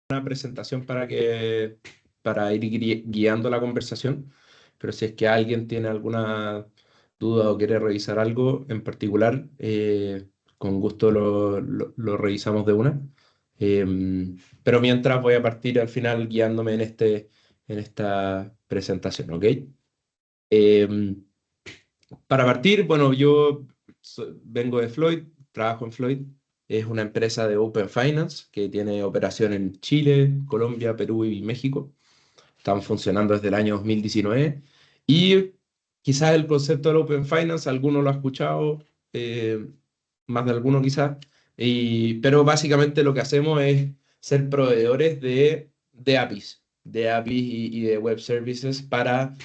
una presentación para ir guiando la conversación, pero si es que alguien tiene alguna duda o quiere revisar algo en particular, con gusto lo revisamos de una. Pero mientras voy a partir al final guiándome en esta presentación, ¿ok? Em, para partir, bueno, yo vengo de Floyd, trabajo en Floyd. Es una empresa de Open Finance que tiene operación en Chile, Colombia, Perú y México. Están funcionando desde el año 2019. Y quizás el concepto del Open Finance, alguno lo ha escuchado, eh, más de alguno quizás. Pero básicamente lo que hacemos es ser proveedores de APIs, y de web services para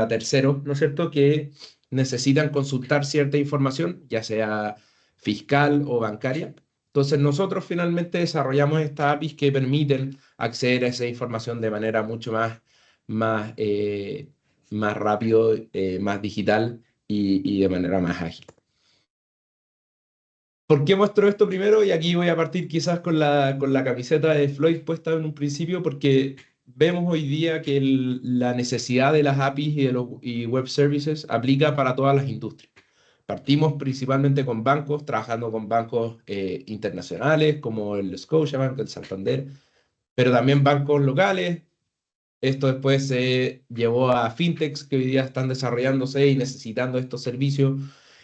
terceros, ¿no es cierto?, que necesitan consultar cierta información, ya sea fiscal o bancaria. Entonces nosotros finalmente desarrollamos estas APIs que permiten acceder a esa información de manera mucho más, eh, más rápido, más digital y de manera más ágil. ¿Por qué muestro esto primero? Y aquí voy a partir quizás con la camiseta de Floyd puesta en un principio, porque vemos hoy día que la necesidad de las APIs y web services aplica para todas las industrias. Partimos principalmente con bancos, trabajando con bancos internacionales como el Scotiabank, el Santander, pero también bancos locales. Esto después se llevó a fintechs que hoy día están desarrollándose y necesitando estos servicios,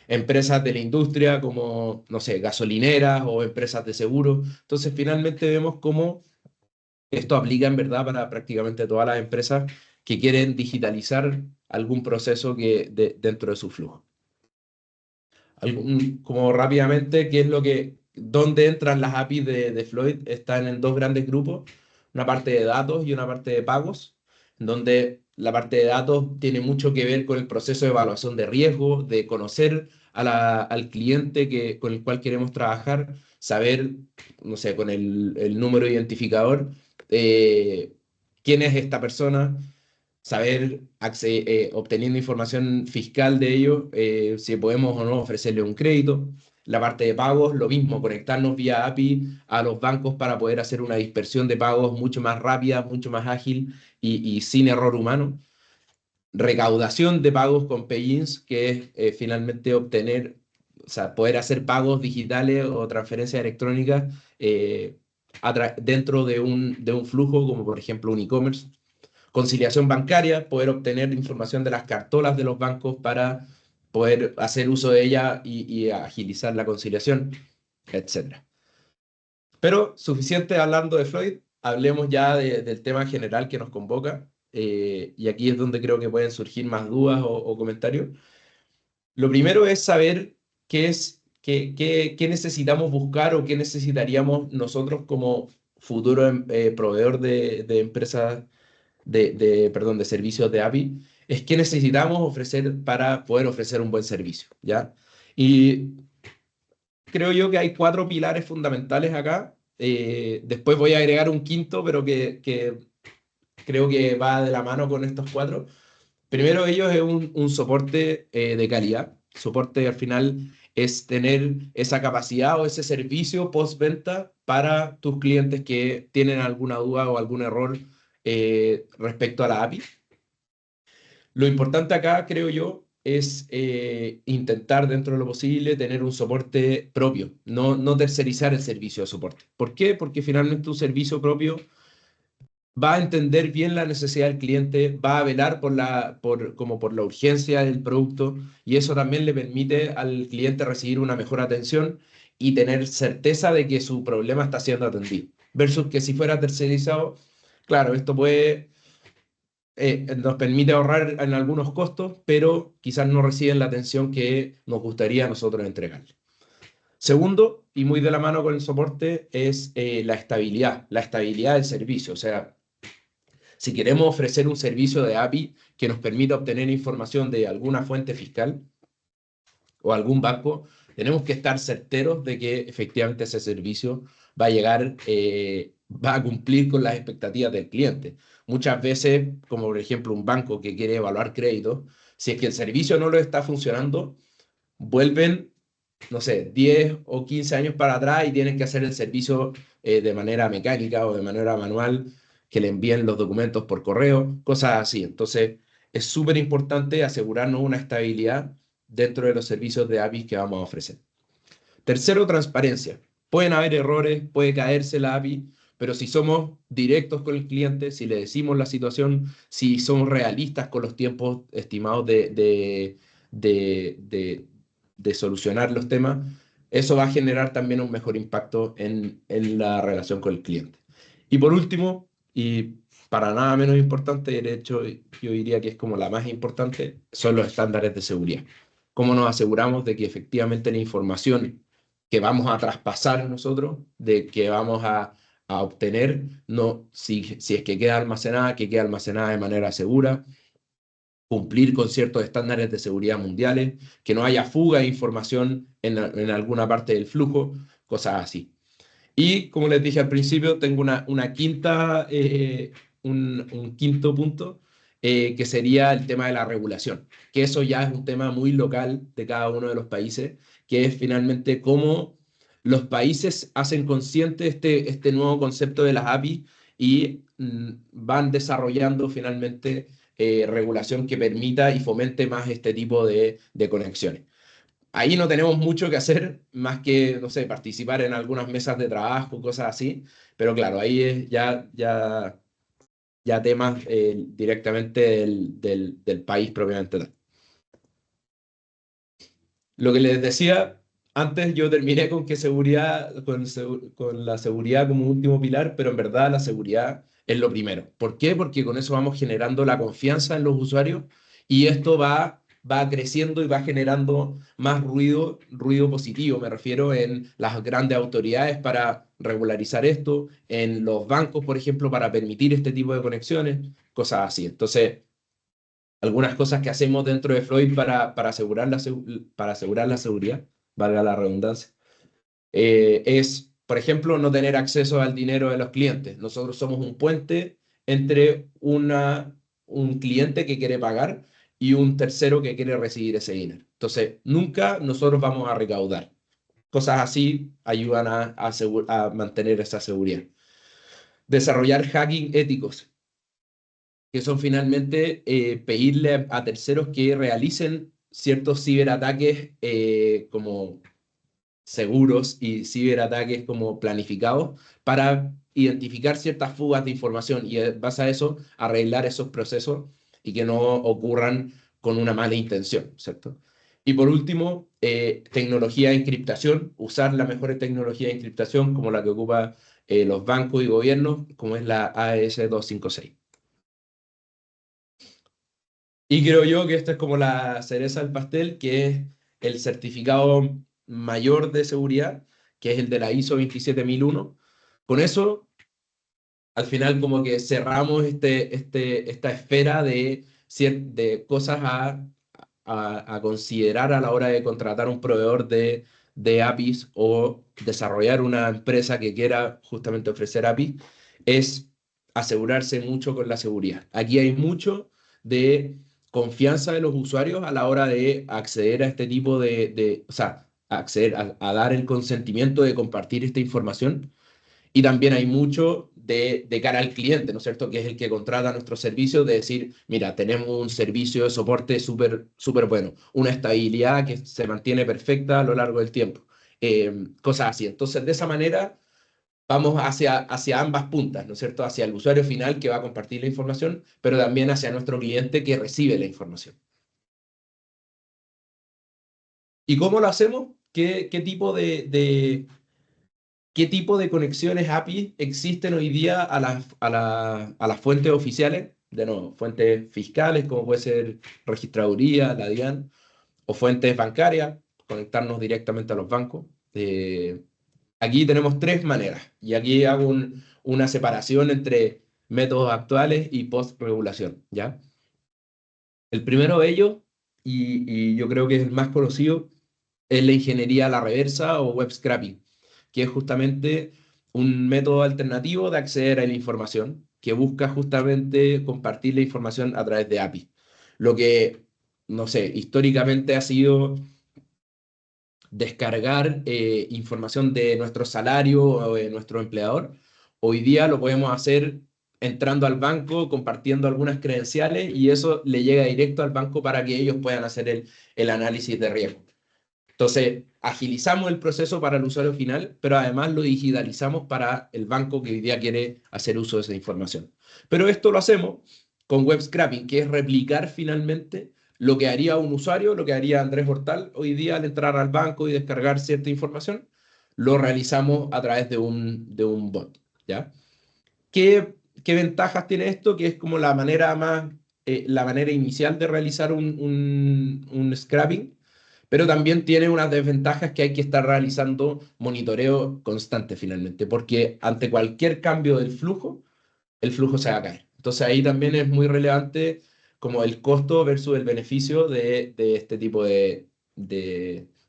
empresas de la industria como, no sé, gasolineras o empresas de seguro. Entonces, finalmente vemos cómo esto aplica en verdad para prácticamente todas las empresas que quieren digitalizar algún proceso dentro de su flujo. Como rápidamente, ¿qué es dónde entran las APIs de Floyd? Están en dos grandes grupos, una parte de datos y una parte de pagos, donde la parte de datos tiene mucho que ver con el proceso de evaluación de riesgo, de conocer al cliente con el cual queremos trabajar, saber, no sé, con el número identificador, eh, quién es esta persona, saber, obteniendo información fiscal de ellos, si podemos o no ofrecerle un crédito. La parte de pagos, lo mismo, conectarnos vía API a los bancos para poder hacer una dispersión de pagos mucho más rápida, mucho más ágil y sin error humano. Recaudación de pagos con Payins, que es finalmente obtener, o sea, poder hacer pagos digitales o transferencias electrónicas dentro de un flujo, como por ejemplo un e-commerce. Conciliación bancaria, poder obtener información de las cartolas de los bancos para poder hacer uso de ella y agilizar la conciliación, etc. Pero suficiente hablando de Floyd, hablemos ya del tema general que nos convoca, y aquí es donde creo que pueden surgir más dudas o comentarios. Lo primero es saber qué necesitamos buscar o qué necesitaríamos nosotros como futuro proveedor de empresas perdón, de servicios de API, es que necesitamos ofrecer para poder ofrecer un buen servicio, ¿ya? Y creo yo que hay cuatro pilares fundamentales acá. Después voy a agregar un quinto, pero que creo que va de la mano con estos cuatro. Primero ellos es un soporte de calidad. Soporte al final es tener esa capacidad o ese servicio postventa para tus clientes que tienen alguna duda o algún error respecto a la API. Lo importante acá, creo yo, es intentar dentro de lo posible tener un soporte propio, no tercerizar el servicio de soporte. ¿Por qué? Porque finalmente un servicio propio va a entender bien la necesidad del cliente, va a velar como por la urgencia del producto, y eso también le permite al cliente recibir una mejor atención y tener certeza de que su problema está siendo atendido. Versus que si fuera tercerizado, claro, esto nos permite ahorrar en algunos costos, pero quizás no reciben la atención que nos gustaría a nosotros entregarle. Segundo, y muy de la mano con el soporte, es la estabilidad del servicio. O sea, si queremos ofrecer un servicio de API que nos permita obtener información de alguna fuente fiscal o algún banco, tenemos que estar certeros de que efectivamente ese servicio va a llegar, va a cumplir con las expectativas del cliente. Muchas veces, como por ejemplo un banco que quiere evaluar créditos, si es que el servicio no lo está funcionando, vuelven no sé, 10 o 15 años para atrás y tienen que hacer el servicio de manera mecánica o de manera manual, que le envíen los documentos por correo, cosas así. Entonces, es súper importante asegurarnos una estabilidad dentro de los servicios de APIs que vamos a ofrecer. Tercero, transparencia. Pueden haber errores, puede caerse la API, pero si somos directos con el cliente, si le decimos la situación, si somos realistas con los tiempos estimados de solucionar los temas, eso va a generar también un mejor impacto en la relación con el cliente. Y por último, y para nada menos importante, de hecho yo diría que es como la más importante, son los estándares de seguridad. ¿Cómo nos aseguramos de que efectivamente la información que vamos a traspasar nosotros, de que vamos a obtener, no, si es que queda almacenada, que quede almacenada de manera segura, cumplir con ciertos estándares de seguridad mundiales, que no haya fuga de información en alguna parte del flujo, cosas así. Y como les dije al principio, tengo una quinta, un quinto punto, que sería el tema de la regulación, que eso ya es un tema muy local de cada uno de los países, que es finalmente cómo los países hacen consciente este nuevo concepto de las API y van desarrollando finalmente regulación que permita y fomente más este tipo de conexiones. Ahí no tenemos mucho que hacer más que, no sé, participar en algunas mesas de trabajo, cosas así, pero claro, ahí es ya temas directamente del país propiamente tal. Lo que les decía, antes yo terminé con que seguridad, con la seguridad como último pilar, pero en verdad la seguridad es lo primero. ¿Por qué? Porque con eso vamos generando la confianza en los usuarios y esto va creciendo y va generando más ruido positivo, me refiero en las grandes autoridades para regularizar esto, en los bancos, por ejemplo, para permitir este tipo de conexiones, cosas así. Entonces, algunas cosas que hacemos dentro de Floyd para asegurar la seguridad, valga la redundancia, es, por ejemplo, no tener acceso al dinero de los clientes. Nosotros somos un puente entre un cliente que quiere pagar y un tercero que quiere recibir ese dinero. Entonces, nunca nosotros vamos a recaudar. Cosas así ayudan a mantener esa seguridad. Desarrollar hacking éticos, que son finalmente pedirle a terceros que realicen ciertos ciberataques como seguros y ciberataques como planificados para identificar ciertas fugas de información y en base a eso arreglar esos procesos y que no ocurran con una mala intención, ¿cierto? Y por último, tecnología de encriptación, usar la mejor tecnología de encriptación como la que ocupa los bancos y gobiernos, como es la AES-256. Y creo yo que esta es como la cereza del pastel, que es el certificado mayor de seguridad, que es el de la ISO 27001. Con eso, al final, como que cerramos esta esfera de cosas a considerar a la hora de contratar un proveedor de APIs o desarrollar una empresa que quiera justamente ofrecer APIs, es asegurarse mucho con la seguridad. Aquí hay mucho de confianza de los usuarios a la hora de acceder a este tipo o sea, acceder a dar el consentimiento de compartir esta información y también hay mucho de cara al cliente, ¿no es cierto? Que es el que contrata nuestros servicios, de decir, mira, tenemos un servicio de soporte súper bueno, una estabilidad que se mantiene perfecta a lo largo del tiempo, cosas así. Entonces, de esa manera, vamos hacia ambas puntas, ¿no es cierto? Hacia el usuario final que va a compartir la información, pero también hacia nuestro cliente que recibe la información. ¿Y cómo lo hacemos? ¿Qué tipo ¿qué tipo de conexiones API existen hoy día a las fuentes oficiales? De nuevo, fuentes fiscales, como puede ser registraduría, la DIAN, o fuentes bancarias, conectarnos directamente a los bancos. Aquí tenemos tres maneras, y aquí hago una separación entre métodos actuales y post-regulación, ¿ya? El primero de ellos, y yo creo que es el más conocido, es la ingeniería a la reversa o web scraping, que es justamente un método alternativo de acceder a la información que busca justamente compartir la información a través de API. Lo que, no sé, históricamente ha sido descargar información de nuestro salario o de nuestro empleador, hoy día lo podemos hacer entrando al banco, compartiendo algunas credenciales y eso le llega directo al banco para que ellos puedan hacer el análisis de riesgo. Entonces, agilizamos el proceso para el usuario final, pero además lo digitalizamos para el banco que hoy día quiere hacer uso de esa información. Pero esto lo hacemos con web scraping, que es replicar finalmente lo que haría un usuario, lo que haría Andrés Hortal hoy día al entrar al banco y descargar cierta información, lo realizamos a través de un bot, ¿ya? ¿Qué ventajas tiene esto? Que es como la manera la manera inicial de realizar un scrapping, pero también tiene unas desventajas que hay que estar realizando monitoreo constante finalmente, porque ante cualquier cambio del flujo, el flujo se va a caer. Entonces ahí también es muy relevante como el costo versus el beneficio de este tipo de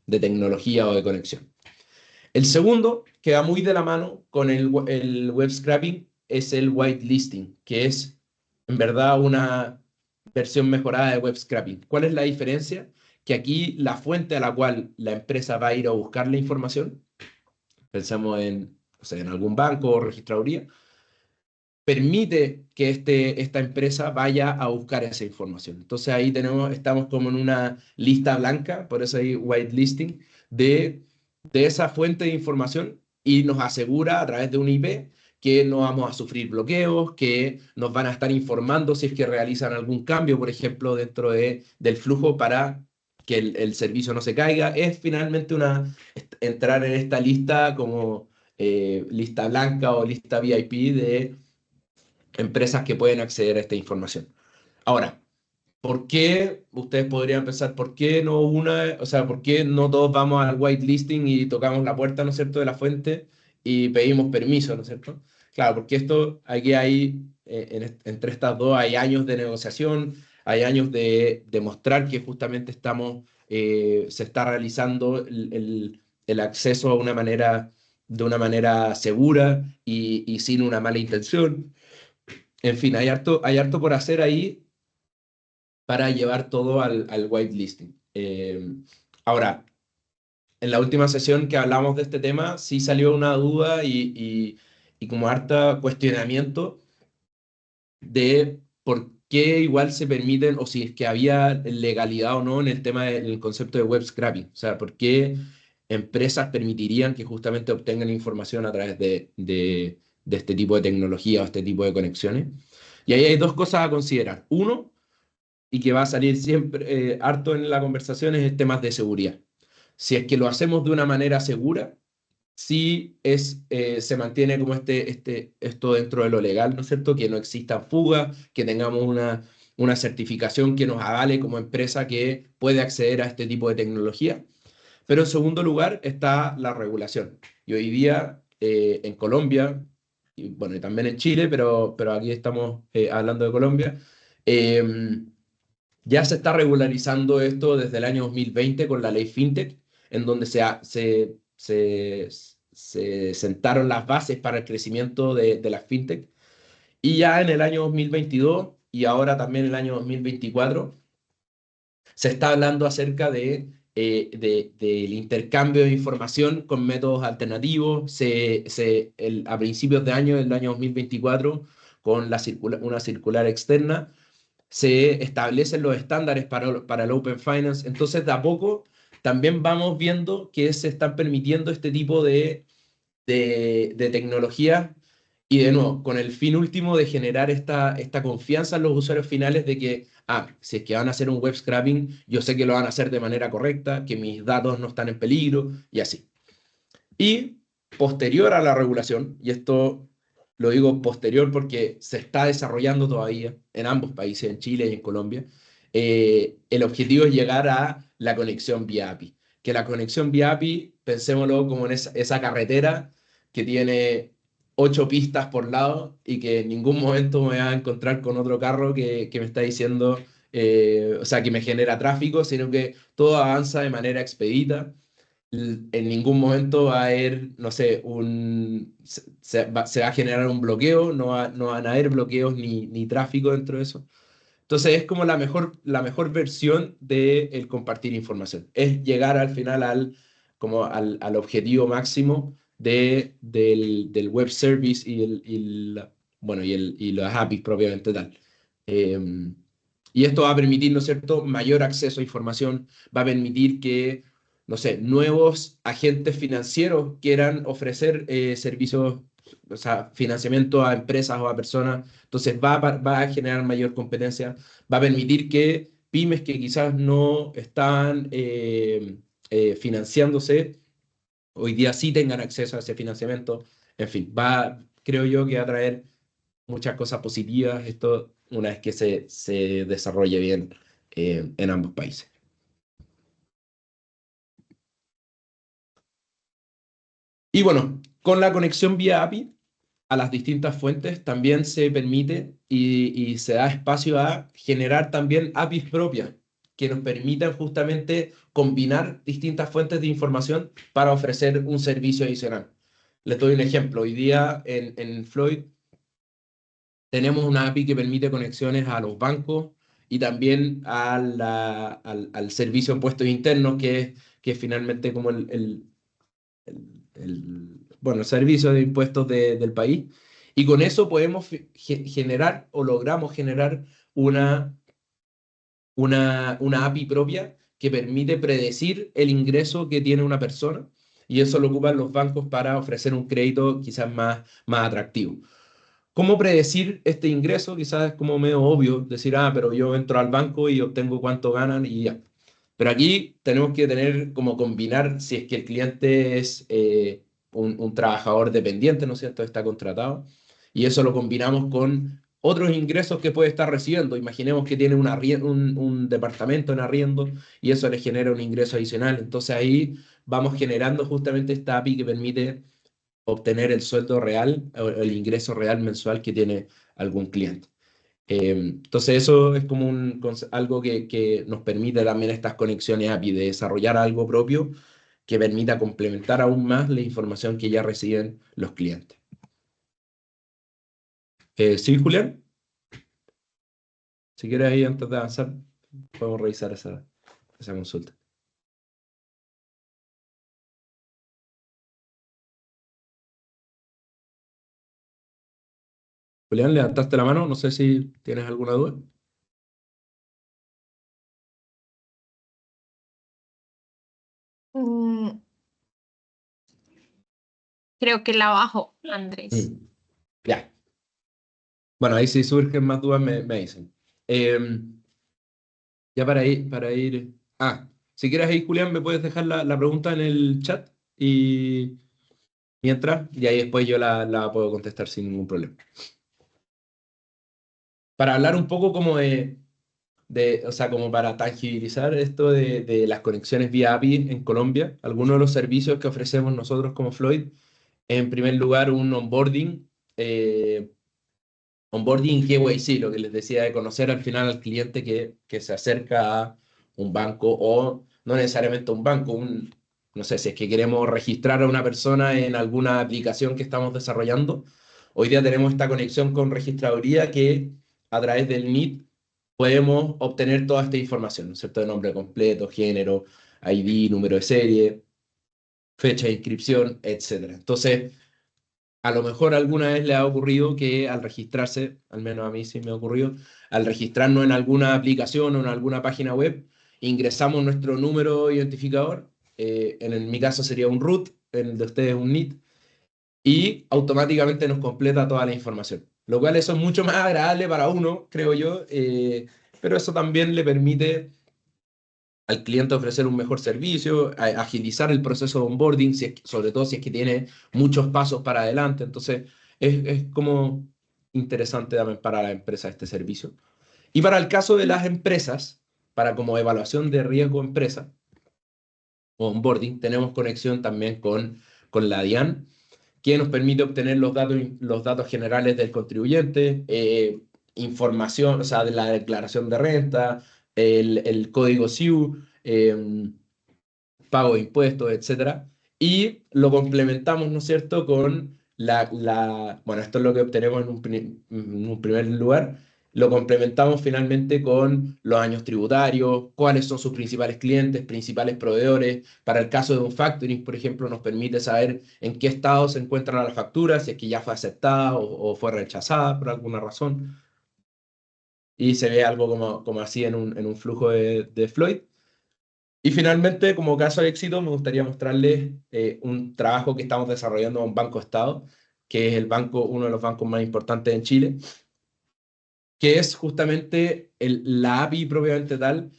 tecnología o de conexión. El segundo, que va muy de la mano con el web scraping, es el whitelisting, que es en verdad una versión mejorada de web scraping. ¿Cuál es la diferencia? Que aquí la fuente a la cual la empresa va a ir a buscar la información, pensamos en, o sea, en algún banco o registraduría, permite que esta empresa vaya a buscar esa información. Entonces ahí estamos como en una lista blanca, por eso hay whitelisting, de esa fuente de información y nos asegura a través de un IP que no vamos a sufrir bloqueos, que nos van a estar informando si es que realizan algún cambio, por ejemplo, dentro del flujo para que el servicio no se caiga. Es finalmente entrar en esta lista como lista blanca o lista VIP de empresas que pueden acceder a esta información. Ahora, ¿por qué? Ustedes podrían pensar, ¿por qué no o sea, por qué no todos vamos al whitelisting y tocamos la puerta, ¿no es cierto?, de la fuente y pedimos permiso, ¿no es cierto? Claro, porque aquí hay, entre estas dos hay años de negociación, hay años de demostrar que justamente se está realizando el acceso de una manera segura y sin una mala intención. En fin, hay harto por hacer ahí para llevar todo al whitelisting. Ahora, en la última sesión que hablamos de este tema, sí salió una duda y como harta cuestionamiento de por qué igual se permiten, o si es que había legalidad o no en el tema del concepto de web scraping. O sea, por qué empresas permitirían que justamente obtengan información a través de este tipo de tecnología o este tipo de conexiones. Y ahí hay dos cosas a considerar. Uno, y que va a salir siempre harto en la conversación, es temas de seguridad. Si es que lo hacemos de una manera segura, sí se mantiene como esto dentro de lo legal, ¿no es cierto? Que no existan fugas, que tengamos una certificación que nos avale como empresa que puede acceder a este tipo de tecnología. Pero en segundo lugar está la regulación. Y hoy día en Colombia, y bueno, y también en Chile, pero aquí estamos hablando de Colombia, eh, ya se está regularizando esto desde el año 2020 con la ley FinTech, en donde se sentaron las bases para el crecimiento de las FinTech. Y ya en el año 2022 y ahora también en el año 2024 se está hablando acerca del intercambio de información con métodos alternativos. A principios de año, del año 2024, con una circular externa, se establecen los estándares para el Open Finance. Entonces, de a poco también vamos viendo que se están permitiendo este tipo de tecnología y de nuevo, con el fin último de generar esta confianza en los usuarios finales de que, si es que van a hacer un web scraping, yo sé que lo van a hacer de manera correcta, que mis datos no están en peligro y así. Y posterior a la regulación, y esto lo digo posterior porque se está desarrollando todavía en ambos países, en Chile y en Colombia, el objetivo es llegar a la conexión vía API. Que la conexión vía API, pensémoslo como en esa carretera que tiene 8 pistas por lado y que en ningún momento me voy a encontrar con otro carro que me está diciendo, o sea, que me genera tráfico, sino que todo avanza de manera expedita. En ningún momento va a haber, no sé, se va a generar un bloqueo, no van a haber bloqueos ni tráfico dentro de eso. Entonces es como la mejor versión del compartir información. Es llegar al final como al objetivo máximo del web service y las APIs propiamente tal. Y esto va a permitir, ¿no es cierto?, mayor acceso a información, va a permitir que, no sé, nuevos agentes financieros quieran ofrecer servicios, o sea, financiamiento a empresas o a personas. Entonces va a generar mayor competencia, va a permitir que pymes que quizás no están financiándose, hoy día sí tengan acceso a ese financiamiento. En fin, creo yo que va a traer muchas cosas positivas esto una vez que se desarrolle bien en ambos países. Y bueno, con la conexión vía API a las distintas fuentes también se permite y se da espacio a generar también APIs propias que nos permitan justamente combinar distintas fuentes de información para ofrecer un servicio adicional. Les doy un ejemplo. Hoy día en Floyd tenemos una API que permite conexiones a los bancos y también al servicio de impuestos internos, que es finalmente como el servicio de impuestos del país. Y con eso podemos generar o logramos generar una API propia que permite predecir el ingreso que tiene una persona, y eso lo ocupan los bancos para ofrecer un crédito quizás más atractivo. ¿Cómo predecir este ingreso? Quizás es como medio obvio decir, pero yo entro al banco y obtengo cuánto ganan y ya. Pero aquí tenemos que tener como combinar si es que el cliente es un trabajador dependiente, ¿no es cierto? Está contratado. Y eso lo combinamos con otros ingresos que puede estar recibiendo. Imaginemos que tiene un departamento en arriendo y eso le genera un ingreso adicional. Entonces ahí vamos generando justamente esta API que permite obtener el sueldo real o el ingreso real mensual que tiene algún cliente. Entonces eso es como algo que nos permite también estas conexiones API de desarrollar algo propio que permita complementar aún más la información que ya reciben los clientes. ¿Sí, Julián? Si quieres ahí antes de avanzar, podemos revisar esa consulta. Julián, levantaste la mano, no sé si tienes alguna duda. Mm, creo que la bajo, Andrés. Ya. Bueno, ahí si surgen más dudas me dicen. Ya para ir. Si quieres ahí, Julián, me puedes dejar la pregunta en el chat y mientras, y ahí después yo la puedo contestar sin ningún problema. Para hablar un poco como o sea, como para tangibilizar esto de las conexiones vía API en Colombia, algunos de los servicios que ofrecemos nosotros como Floyd, en primer lugar, un onboarding KYC, lo que les decía, de conocer al final al cliente que se acerca a un banco o no necesariamente a un banco, no sé, si es que queremos registrar a una persona en alguna aplicación que estamos desarrollando. Hoy día tenemos esta conexión con registraduría que a través del NIT podemos obtener toda esta información, ¿no es cierto? De nombre completo, género, ID, número de serie, fecha de inscripción, etc. Entonces, a lo mejor alguna vez le ha ocurrido que al registrarse, al menos a mí sí me ha ocurrido, al registrarnos en alguna aplicación o en alguna página web, ingresamos nuestro número identificador, mi caso sería un root, en el de ustedes un NIT, y automáticamente nos completa toda la información. Lo cual eso es mucho más agradable para uno, creo yo, pero eso también le permite al cliente ofrecer un mejor servicio, agilizar el proceso de onboarding, sobre todo si es que tiene muchos pasos para adelante. Entonces, es como interesante también para la empresa este servicio. Y para el caso de las empresas, para como evaluación de riesgo empresa o onboarding, tenemos conexión también con la DIAN, que nos permite obtener los datos generales del contribuyente, información, o sea, de la declaración de renta, el código SIU, pago de impuestos, etcétera. Y lo complementamos, ¿no es cierto?, con bueno, esto es lo que obtenemos en un primer lugar, lo complementamos finalmente con los años tributarios, cuáles son sus principales clientes, principales proveedores. Para el caso de un factoring, por ejemplo, nos permite saber en qué estado se encuentra la factura, si es que ya fue aceptada o fue rechazada por alguna razón. Y se ve algo como así en un flujo de Floyd. Y finalmente, como caso de éxito, me gustaría mostrarles un trabajo que estamos desarrollando con Banco Estado, que es uno de los bancos más importantes en Chile, que es justamente la API propiamente tal,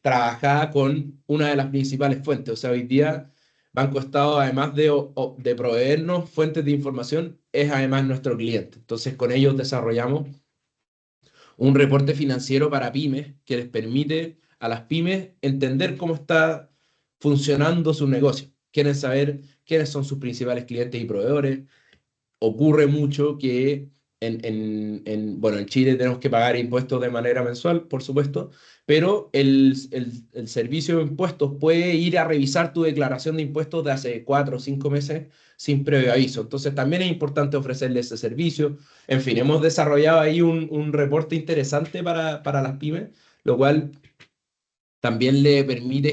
trabajada con una de las principales fuentes. O sea, hoy día Banco Estado, además de proveernos fuentes de información, es además nuestro cliente. Entonces, con ellos desarrollamos un reporte financiero para pymes que les permite a las pymes entender cómo está funcionando su negocio. Quieren saber quiénes son sus principales clientes y proveedores. Ocurre mucho que bueno, en Chile tenemos que pagar impuestos de manera mensual, por supuesto, pero el servicio de impuestos puede ir a revisar tu declaración de impuestos de hace 4 o 5 meses sin previo aviso. Entonces también es importante ofrecerle ese servicio. En fin, hemos desarrollado ahí un reporte interesante para las pymes, lo cual también le permite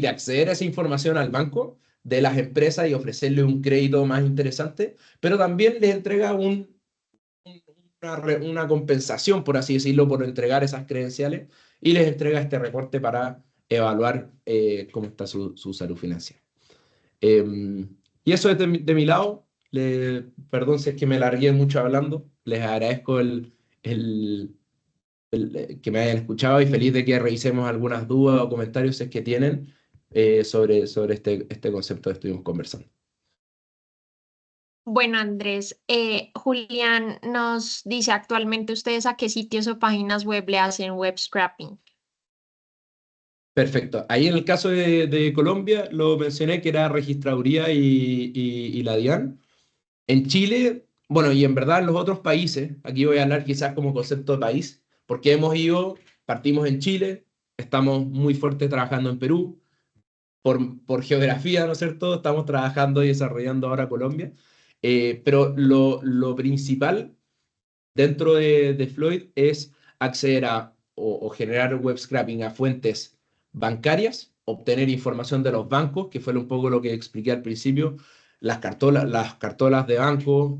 acceder a esa información al banco de las empresas y ofrecerle un crédito más interesante, pero también les entrega una compensación, por así decirlo, por entregar esas credenciales y les entrega este reporte para evaluar cómo está su salud financiera. Y eso es de mi lado. Perdón si es que me largué mucho hablando. Les agradezco el, que me hayan escuchado y feliz de que revisemos algunas dudas o comentarios si es que tienen sobre este concepto que estuvimos conversando. Bueno, Andrés, Julián nos dice actualmente ustedes a qué sitios o páginas web le hacen web scraping. Perfecto. Ahí en el caso de Colombia lo mencioné que era Registraduría y la DIAN. En Chile, bueno, y en verdad en los otros países, aquí voy a hablar quizás como concepto de país, porque partimos en Chile, estamos muy fuertes trabajando en Perú, por geografía, ¿no es cierto? Estamos trabajando y desarrollando ahora Colombia. Pero lo principal dentro de Floyd es acceder o generar web scraping a fuentes bancarias, obtener información de los bancos, que fue un poco lo que expliqué al principio, las cartolas de banco,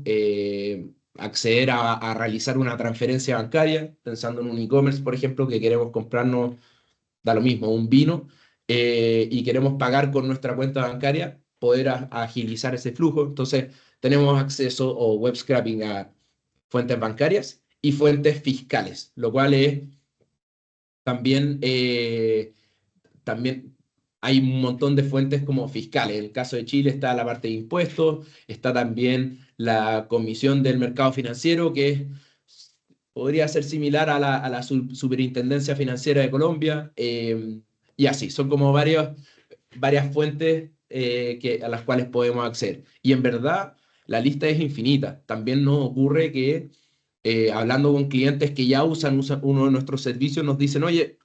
acceder a realizar una transferencia bancaria, pensando en un e-commerce, por ejemplo, que queremos comprarnos, da lo mismo, un vino, y queremos pagar con nuestra cuenta bancaria, poder agilizar ese flujo. Entonces, tenemos acceso o web scraping a fuentes bancarias y fuentes fiscales, lo cual es también, también hay un montón de fuentes como fiscales. En el caso de Chile está la parte de impuestos, está también la Comisión del Mercado Financiero, podría ser similar a la Superintendencia Financiera de Colombia, y así, son como varias fuentes a las cuales podemos acceder. Y en verdad, la lista es infinita. También nos ocurre que hablando con clientes que ya usan uno de nuestros servicios, nos dicen, oye,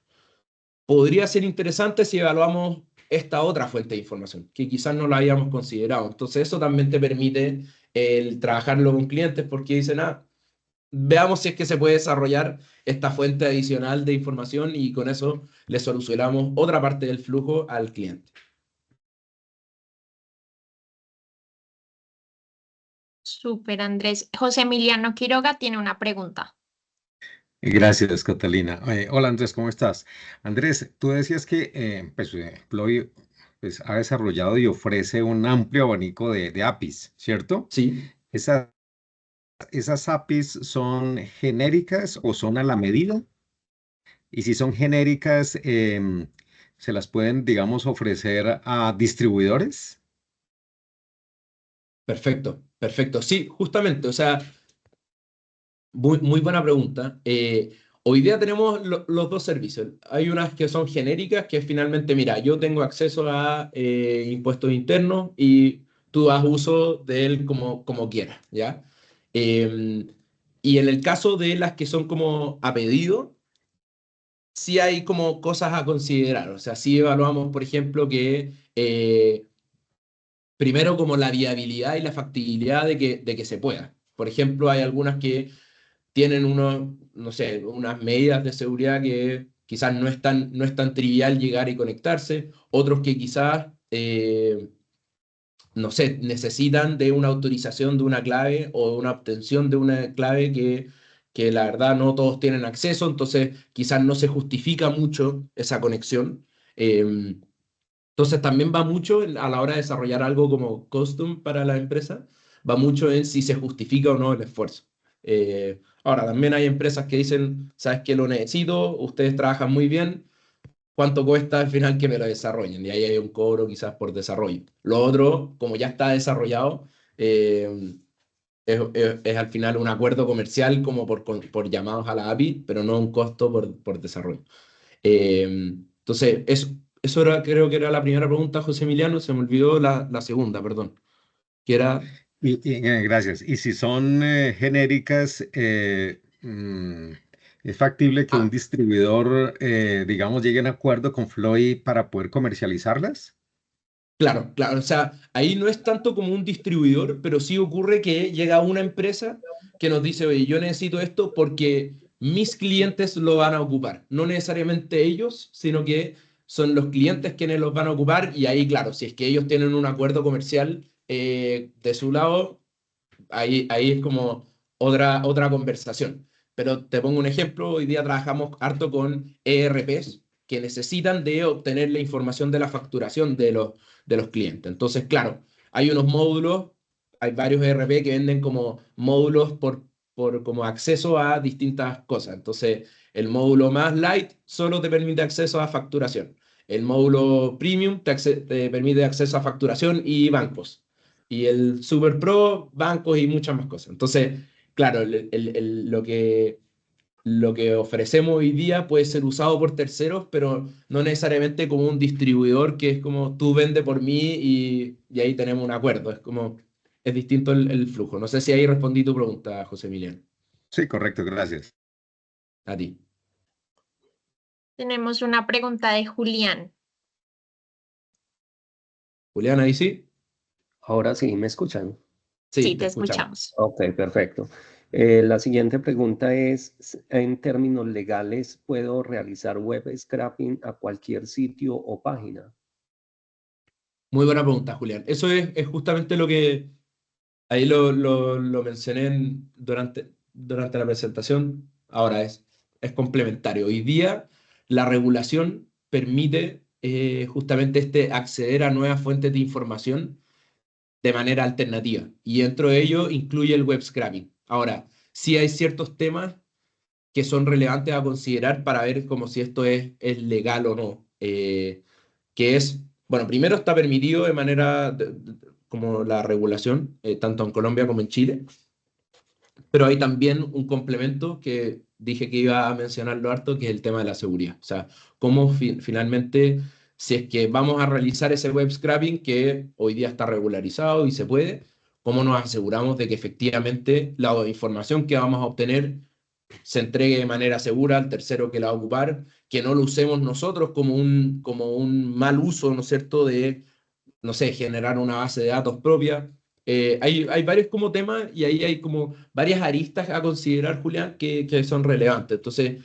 podría ser interesante si evaluamos esta otra fuente de información, que quizás no la habíamos considerado. Entonces, eso también te permite el trabajarlo con clientes porque dicen, veamos si es que se puede desarrollar esta fuente adicional de información y con eso le solucionamos otra parte del flujo al cliente. Súper, Andrés. José Emiliano Quiroga tiene una pregunta. Gracias, Catalina. Hola, Andrés, ¿cómo estás? Andrés, tú decías que Ploy pues, ha desarrollado y ofrece un amplio abanico de APIs, ¿cierto? Sí. ¿Esas, esas APIs son genéricas o son a la medida? Y si son genéricas, ¿se las pueden, digamos, ofrecer a distribuidores? Perfecto, perfecto. Sí, justamente, o sea, muy buena pregunta. Hoy día tenemos los dos servicios. Hay unas que son genéricas, que finalmente, mira, yo tengo acceso a impuestos internos y tú haz uso de él como quieras, ¿ya? Eh, y en el caso de las que son como a pedido, sí hay como cosas a considerar. O sea, sí evaluamos, por ejemplo, que primero como la viabilidad y la factibilidad de que se pueda. Por ejemplo, hay algunas que tienen no sé, unas medidas de seguridad que quizás no es tan trivial llegar y conectarse, otros que quizás, no sé, necesitan de una autorización de una clave o de una obtención de una clave que la verdad no todos tienen acceso, entonces quizás no se justifica mucho esa conexión. Entonces también va mucho a la hora de desarrollar algo como custom para la empresa, va mucho en si se justifica o no el esfuerzo. Ahora, también hay empresas que dicen, sabes que lo necesito, ustedes trabajan muy bien, ¿cuánto cuesta al final que me lo desarrollen? Y ahí hay un cobro quizás por desarrollo. Lo otro, como ya está desarrollado, eh, es al final un acuerdo comercial como por llamados a la API, pero no un costo por desarrollo. Entonces, eso era, creo que era la primera pregunta, José Emiliano. Se me olvidó la segunda, perdón, que era, Gracias. Y si son genéricas, ¿es factible que un ah, distribuidor, digamos, llegue a un acuerdo con Floy para poder comercializarlas? claro, claro. O sea, ahí no es tanto como un distribuidor, pero sí ocurre que llega una empresa que nos dice, oye, yo necesito esto porque mis clientes lo van a ocupar. No necesariamente ellos, sino que son los clientes quienes los van a ocupar. Y ahí, claro, si es que ellos tienen un acuerdo comercial de su lado, ahí es como otra conversación. Pero te pongo un ejemplo, hoy día trabajamos harto con ERPs que necesitan de obtener la información de la facturación de los clientes. Entonces, claro, hay unos módulos, hay varios ERP que venden como módulos por como acceso a distintas cosas. Entonces, el módulo más light solo te permite acceso a facturación. El módulo premium te permite acceso a facturación y bancos. Y el Super Pro, bancos y muchas más cosas. Entonces, claro, lo que ofrecemos hoy día puede ser usado por terceros, pero no necesariamente como un distribuidor que es como tú vende por mí y ahí tenemos un acuerdo. Es como, es distinto el flujo. No sé si ahí respondí tu pregunta, José Emiliano. Sí, correcto, gracias. A ti. Tenemos una pregunta de Julián. Julián, ahí sí. Ahora sí, ¿me escuchan? Sí, Sí, te te escuchamos. escuchamos. Ok, perfecto. La siguiente pregunta es, en términos legales, ¿puedo realizar web scraping a cualquier sitio o página? Muy buena pregunta, Julián. Eso es justamente lo que ahí lo mencioné durante la presentación. Ahora es complementario. Hoy día la regulación permite justamente acceder a nuevas fuentes de información de manera alternativa. Y dentro de ello incluye el web scraping. Ahora, sí hay ciertos temas que son relevantes a considerar para ver como si esto es legal o no. Que es, bueno, primero está permitido de manera como la regulación, tanto en Colombia como en Chile, pero hay también un complemento que dije que iba a mencionarlo harto, que es el tema de la seguridad. O sea, cómo finalmente, si es que vamos a realizar ese web scraping que hoy día está regularizado y se puede, cómo nos aseguramos de que efectivamente la información que vamos a obtener se entregue de manera segura al tercero que la va a ocupar, que no lo usemos nosotros como un mal uso, ¿no es cierto?, de, no sé, generar una base de datos propia. Hay varios como temas y ahí hay como varias aristas a considerar, Julián, que son relevantes. Entonces,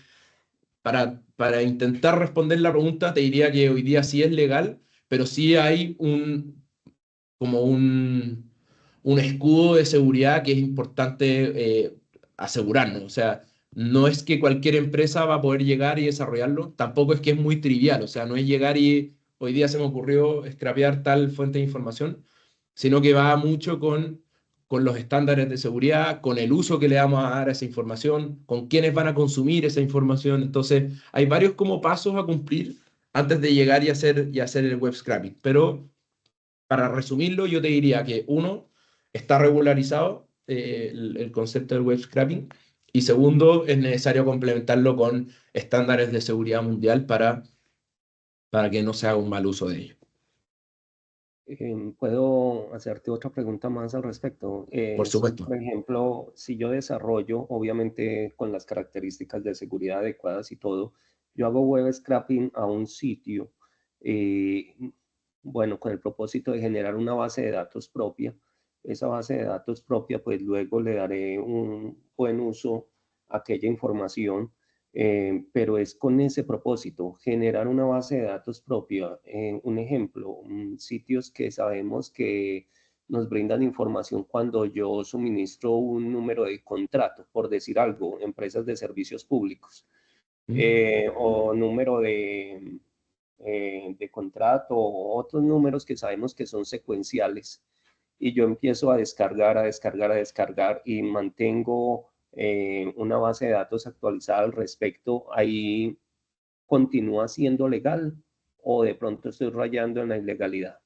para intentar responder la pregunta, te diría que hoy día sí es legal, pero sí hay como un escudo de seguridad que es importante asegurarnos. O sea, no es que cualquier empresa va a poder llegar y desarrollarlo, tampoco es que es muy trivial, o sea, no es llegar y hoy día se me ocurrió scrapear tal fuente de información, sino que va mucho con los estándares de seguridad, con el uso que le vamos a dar a esa información, con quiénes van a consumir esa información. Entonces, hay varios como pasos a cumplir antes de llegar y hacer el web scraping, pero para resumirlo, yo te diría que uno, está regularizado el concepto del web scraping y segundo, es necesario complementarlo con estándares de seguridad mundial para que no se haga un mal uso de ello. ¿Puedo hacerte otra pregunta más al respecto? Por supuesto. Por ejemplo, si yo desarrollo, obviamente con las características de seguridad adecuadas y todo, yo hago web scraping a un sitio, eh, bueno, con el propósito de generar una base de datos propia. Esa base de datos propia, pues luego le daré un buen uso aquella información, pero es con ese propósito, generar una base de datos propia. Un ejemplo, sitios que sabemos que nos brindan información cuando yo suministro un número de contrato, por decir algo, empresas de servicios públicos, o número de contrato o otros números que sabemos que son secuenciales, y yo empiezo a descargar, a descargar, a descargar y mantengo una base de datos actualizada al respecto, ahí continúa siendo legal o de pronto estoy rayando en la ilegalidad.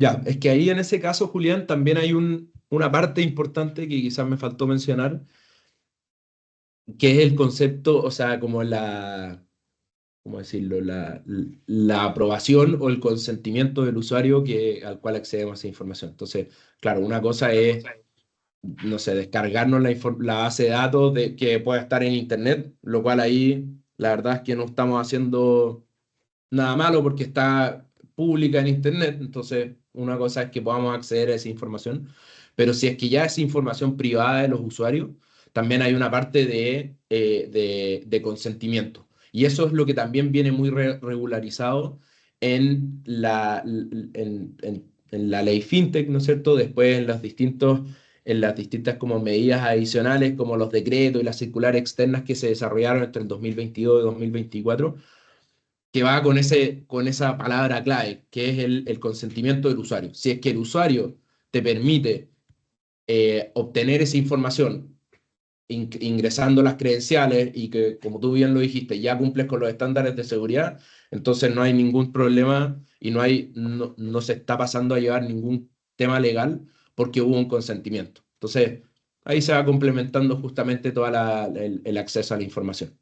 Ya, es que ahí en ese caso, Julián, también hay una parte importante que quizás me faltó mencionar, que es el concepto, o sea, como ¿cómo decirlo? La aprobación o el consentimiento del usuario al cual accedemos a esa información. Entonces, claro, una cosa es, no sé, descargarnos la base de datos que pueda estar en Internet, lo cual ahí la verdad es que no estamos haciendo nada malo porque está pública en Internet. Entonces, una cosa es que podamos acceder a esa información, pero si es que ya es información privada de los usuarios, también hay una parte de consentimiento. Y eso es lo que también viene muy regularizado en la ley FinTech, ¿no es cierto? Después en las distintas como medidas adicionales, como los decretos y las circulares externas que se desarrollaron entre el 2022 y 2024, que va con esa palabra clave, que es el consentimiento del usuario. Si es que el usuario te permite obtener esa información ingresando las credenciales y que, como tú bien lo dijiste, ya cumples con los estándares de seguridad, entonces no hay ningún problema y no se está pasando a llevar ningún tema legal porque hubo un consentimiento. Entonces, ahí se va complementando justamente todo el acceso a la información.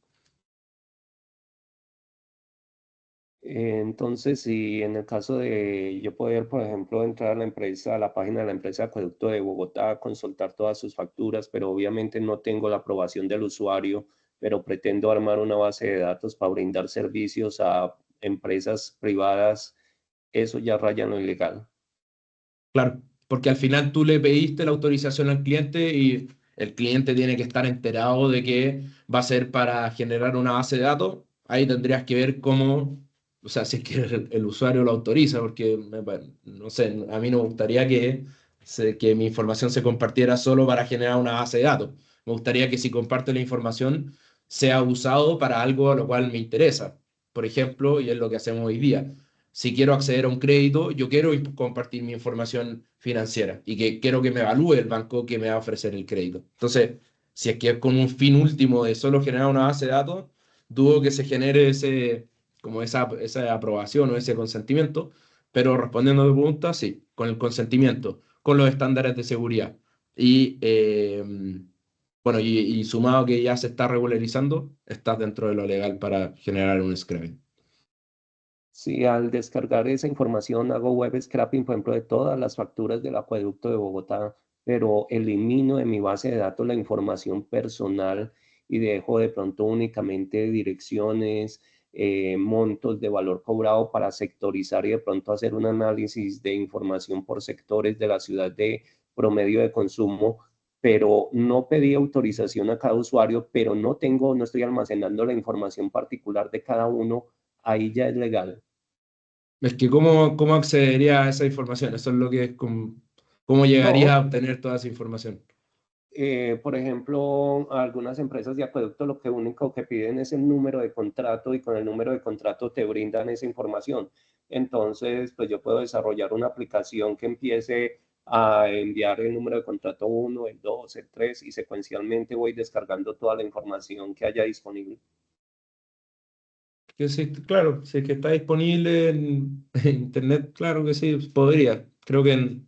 Entonces, si en el caso de yo poder, por ejemplo, entrar a la empresa, a la página de la empresa de Acueducto de Bogotá, consultar todas sus facturas, pero obviamente no tengo la aprobación del usuario, pero pretendo armar una base de datos para brindar servicios a empresas privadas, eso ya raya en lo ilegal. Claro, porque al final tú le pediste la autorización al cliente y el cliente tiene que estar enterado de que va a ser para generar una base de datos. Ahí tendrías que ver cómo, o sea, si es que el usuario lo autoriza, porque no sé, a mí no me gustaría que mi información se compartiera solo para generar una base de datos. Me gustaría que si comparto la información sea usado para algo a lo cual me interesa. Por ejemplo, y es lo que hacemos hoy día, si quiero acceder a un crédito, yo quiero compartir mi información financiera y que quiero que me evalúe el banco que me va a ofrecer el crédito. Entonces, si es que es con un fin último de solo generar una base de datos, dudo que se genere como esa aprobación o ese consentimiento, pero respondiendo a tu pregunta, sí, con el consentimiento, con los estándares de seguridad y, bueno, y sumado que ya se está regularizando, estás dentro de lo legal para generar un scrapping. Sí, al descargar esa información hago web scraping, por ejemplo, de todas las facturas del acueducto de Bogotá, pero elimino de mi base de datos la información personal y dejo de pronto únicamente direcciones, montos de valor cobrado para sectorizar y de pronto hacer un análisis de información por sectores de la ciudad de promedio de consumo, pero no pedí autorización a cada usuario, pero no estoy almacenando la información particular de cada uno, ahí ya es legal. Es que ¿cómo accedería a esa información? Eso es lo que es cómo llegaría No, a obtener toda esa información. por ejemplo, algunas empresas de acueducto lo que único que piden es el número de contrato y con el número de contrato te brindan esa información. Entonces, pues yo puedo desarrollar una aplicación que empiece a enviar el número de contrato 1, el 2, el 3 y secuencialmente voy descargando toda la información que haya disponible. Que sí, claro, si es que está disponible en Internet, claro que sí, podría. Creo que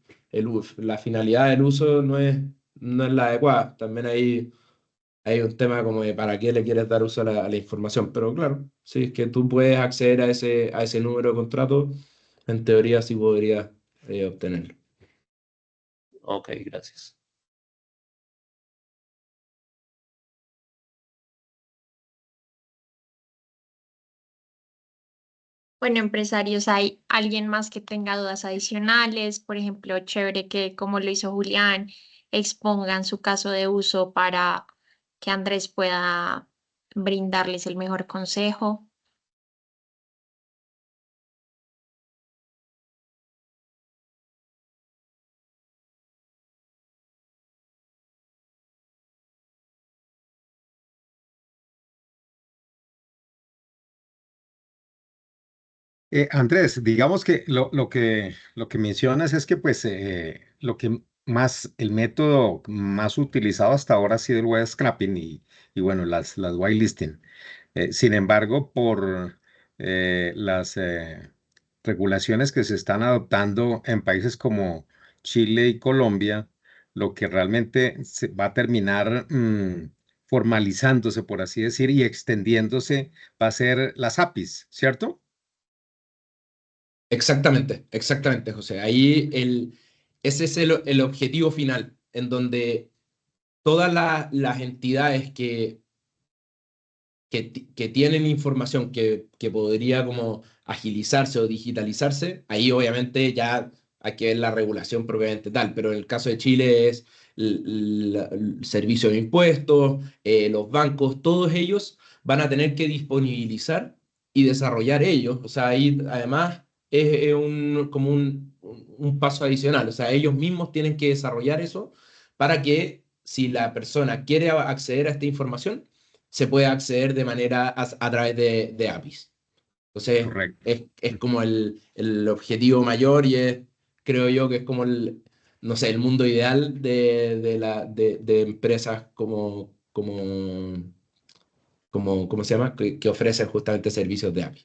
la finalidad del uso no es la adecuada. También hay un tema como de para qué le quieres dar uso a la información. Pero claro, si es que tú puedes acceder a ese número de contrato, en teoría sí podrías obtenerlo. Ok, gracias. Bueno, empresarios, ¿hay alguien más que tenga dudas adicionales? Por ejemplo, chévere que, como lo hizo Julián, expongan su caso de uso para que Andrés pueda brindarles el mejor consejo. Andrés, digamos que lo que mencionas es que pues el método más utilizado hasta ahora ha sido el web scraping y bueno, las whitelisting. Sin embargo, por las regulaciones que se están adoptando en países como Chile y Colombia, lo que realmente se va a terminar formalizándose, por así decir, y extendiéndose va a ser las APIs, ¿cierto? Exactamente, exactamente, José. Ese es el objetivo final, en donde todas las entidades que tienen información que podría como agilizarse o digitalizarse, ahí obviamente ya hay que ver la regulación propiamente tal, pero en el caso de Chile es el servicio de impuestos, los bancos, todos ellos van a tener que disponibilizar y desarrollar ellos, o sea, ahí además es como un paso adicional, o sea, ellos mismos tienen que desarrollar eso para que si la persona quiere acceder a esta información, se puede acceder de manera a través de APIs. Entonces, Correcto. es como el objetivo mayor y creo yo que es como no sé, el mundo ideal de empresas ¿cómo se llama? Que ofrecen justamente servicios de API.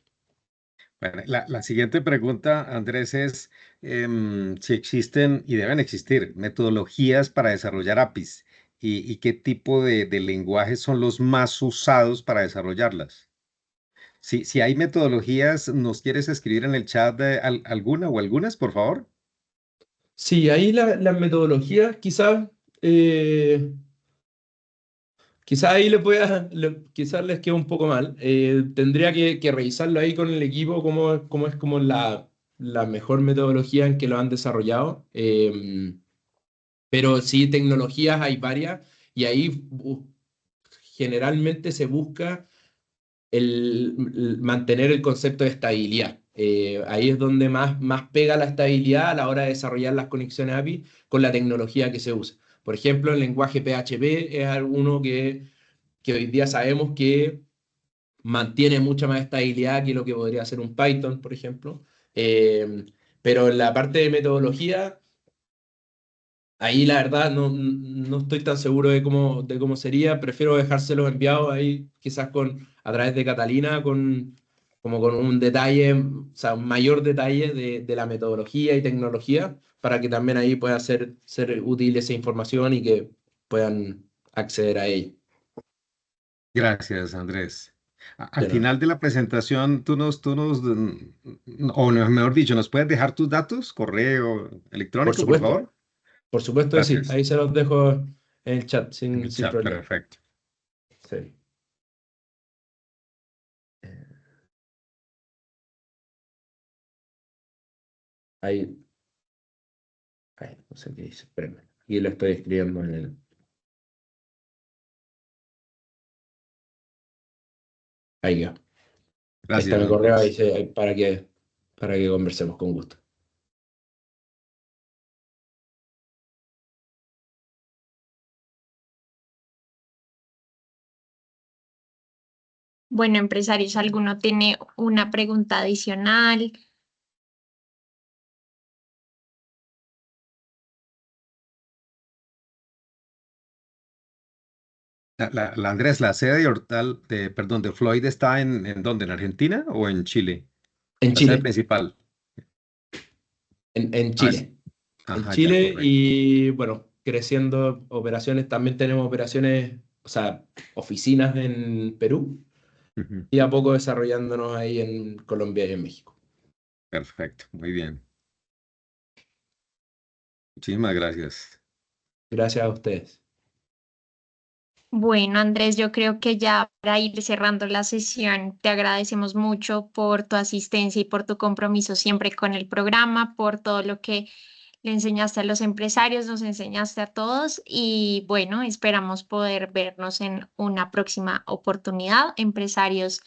Bueno, la siguiente pregunta, Andrés, es si existen y deben existir metodologías para desarrollar APIs y qué tipo de lenguajes son los más usados para desarrollarlas. Si hay metodologías, ¿nos quieres escribir en el chat de alguna o algunas, por favor? Sí, ahí las metodologías eh, quizás ahí quizás les queda un poco mal. Tendría que revisarlo ahí con el equipo, cómo es como la mejor metodología en que lo han desarrollado. Pero sí, tecnologías hay varias y ahí generalmente se busca mantener el concepto de estabilidad. Ahí es donde más pega la estabilidad a la hora de desarrollar las conexiones API con la tecnología que se usa. Por ejemplo, el lenguaje PHP es alguno que hoy día sabemos que mantiene mucha más estabilidad que lo que podría ser un Python, por ejemplo. Pero en la parte de metodología, ahí la verdad no estoy tan seguro de cómo sería. Prefiero dejárselos enviados ahí, quizás a través de Catalina, como con un detalle, o sea, un mayor detalle de la metodología y tecnología, para que también ahí pueda ser útil esa información y que puedan acceder a ella. Gracias, Andrés. Al De nada. final de la presentación, o mejor dicho, ¿nos puedes dejar tus datos? Correo Por electrónico, por supuesto, favor. por supuesto que sí. Gracias. Ahí se los dejo en el chat En sin, el sin chat, problema. perfecto. Sí. Ahí, no sé qué dice, espérenme. Aquí lo estoy escribiendo en el. Ahí ya. Ahí está Gracias, mi correo ahí, Andrés. ahí para que conversemos con gusto. Bueno, empresarios, ¿alguno tiene una pregunta adicional? Andrés, la sede de Hortal, perdón, de Floyd está ¿en dónde? ¿En Argentina o en Chile? En La sede Chile, principal. en Ah, Chile. En ajá, ya, Chile correcto. y bueno, creciendo operaciones, también tenemos operaciones, o sea, oficinas en Perú Ujú. y a poco desarrollándonos ahí en Colombia y en México. Perfecto, muy bien. Muchísimas gracias. Gracias a ustedes. Bueno, Andrés, yo creo que ya para ir cerrando la sesión, te agradecemos mucho por tu asistencia y por tu compromiso siempre con el programa, por todo lo que le enseñaste a los empresarios, nos enseñaste a todos y bueno, esperamos poder vernos en una próxima oportunidad. Empresarios,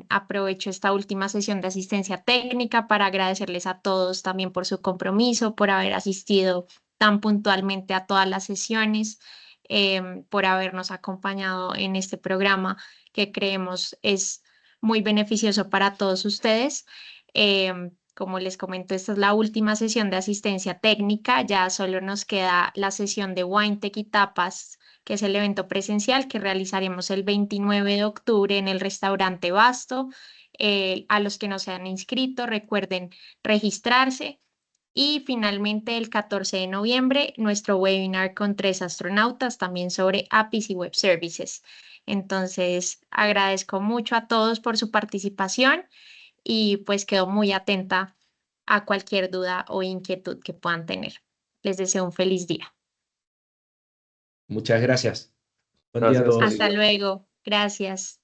aprovecho esta última sesión de asistencia técnica para agradecerles a todos también por su compromiso, por haber asistido tan puntualmente a todas las sesiones, por habernos acompañado en este programa que creemos es muy beneficioso para todos ustedes. Como les comento, esta es la última sesión de asistencia técnica, ya solo nos queda la sesión de WineTech y Tapas, que es el evento presencial que realizaremos el 29 de octubre en el restaurante Basto. A los que no se han inscrito, recuerden registrarse. Y finalmente, el 14 de noviembre, nuestro webinar con 3 astronautas, también sobre APIs y Web Services. Entonces, agradezco mucho a todos por su participación y pues quedo muy atenta a cualquier duda o inquietud que puedan tener. Les deseo un feliz día. Muchas gracias. Buen día a Gracias, todos. Hasta luego. Gracias.